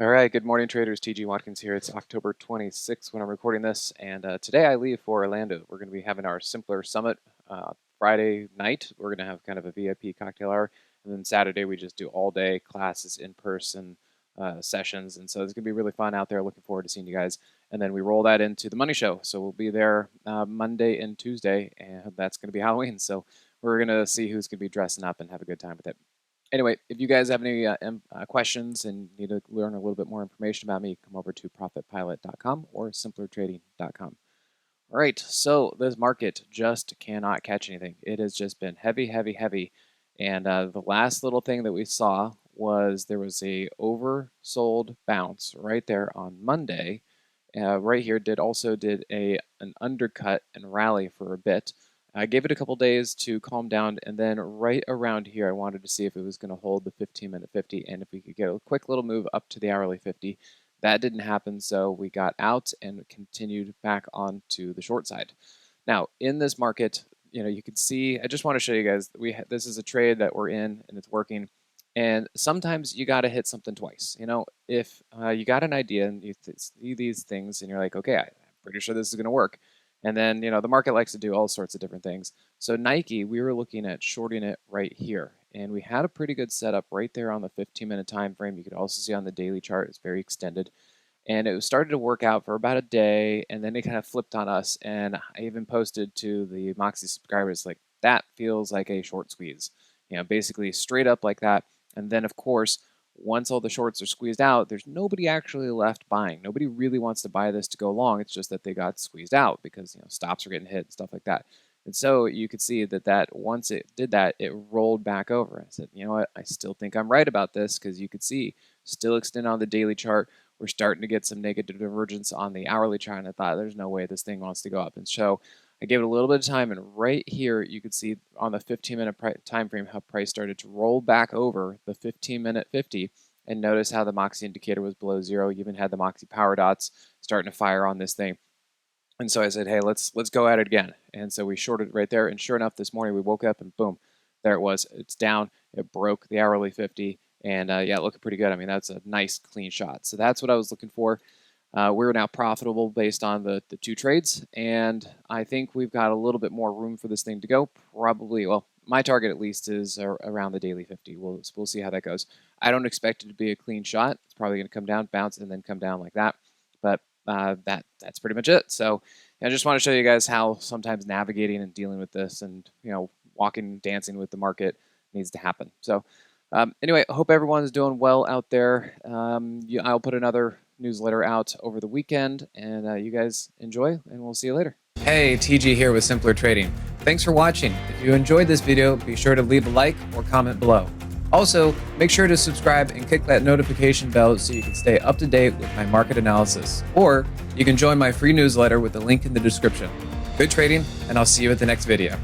All right, good morning, traders. TG Watkins here. It's October 26th when I'm recording this, and today I leave for Orlando. We're going to be having our Simpler Summit Friday night. We're going to have kind of a VIP cocktail hour, and then Saturday we just do all day classes, in-person sessions, and so it's going to be really fun out there. Looking forward to seeing you guys. And then we roll that into the Money Show, so we'll be there Monday and Tuesday, and that's going to be Halloween. So we're going to see who's going to be dressing up and have a good time with it. Anyway, if you guys have any questions and need to learn a little bit more information about me, come over to profitpilot.com or simplertrading.com. All right, so this market just cannot catch anything. It has just been heavy, heavy, heavy. And the last little thing that we saw was there was a oversold bounce right there on Monday. Right here also did an undercut and rally for a bit. I gave it a couple days to calm down, and then right around here I wanted to see if it was going to hold the 15-minute 50 and if we could get a quick little move up to the hourly 50. That didn't happen, so we got out and continued back onto the short side. Now, in this market, you can see, I just want to show you guys, this is a trade that we're in and it's working. And sometimes you got to hit something twice. If you got an idea and you see these things and you're like, okay, I'm pretty sure this is going to work. And then, the market likes to do all sorts of different things. So Nike, we were looking at shorting it right here. And we had a pretty good setup right there on the 15-minute time frame. You could also see on the daily chart, it's very extended. And it started to work out for about a day, and then it kind of flipped on us. And I even posted to the Moxie subscribers, like, that feels like a short squeeze. Basically straight up like that. And then, of course, once all the shorts are squeezed out, there's nobody actually left buying. Nobody really wants to buy this to go long. It's just that they got squeezed out because stops are getting hit and stuff like that. And so you could see that once it did that, it rolled back over. I said, you know what? I still think I'm right about this, because you could see still extend on the daily chart. We're starting to get some negative divergence on the hourly chart, and I thought there's no way this thing wants to go up. And so I gave it a little bit of time, and right here you could see on the 15-minute time frame how price started to roll back over the 15-minute 50, and notice how the Moxie indicator was below zero. You even had the Moxie power dots starting to fire on this thing. And so I said, hey, let's go at it again. And so we shorted right there, and sure enough, this morning we woke up and boom, there it was. It's down. It broke the hourly 50, and yeah, looking pretty good. I mean, that's a nice clean shot. So that's what I was looking for. We're now profitable based on the two trades, and I think we've got a little bit more room for this thing to go. Probably, well, my target at least is around the daily 50. We'll see how that goes. I don't expect it to be a clean shot. It's probably going to come down, bounce, and then come down like that. But that's pretty much it. So I just want to show you guys how sometimes navigating and dealing with this and walking, dancing with the market needs to happen. So anyway, I hope everyone's doing well out there. I'll put another newsletter out over the weekend, and you guys enjoy, and we'll see you later. Hey, TG here with Simpler Trading. Thanks for watching. If you enjoyed this video, be sure to leave a like or comment below. Also, make sure to subscribe and click that notification bell so you can stay up to date with my market analysis. Or you can join my free newsletter with the link in the description. Good trading, and I'll see you at the next video.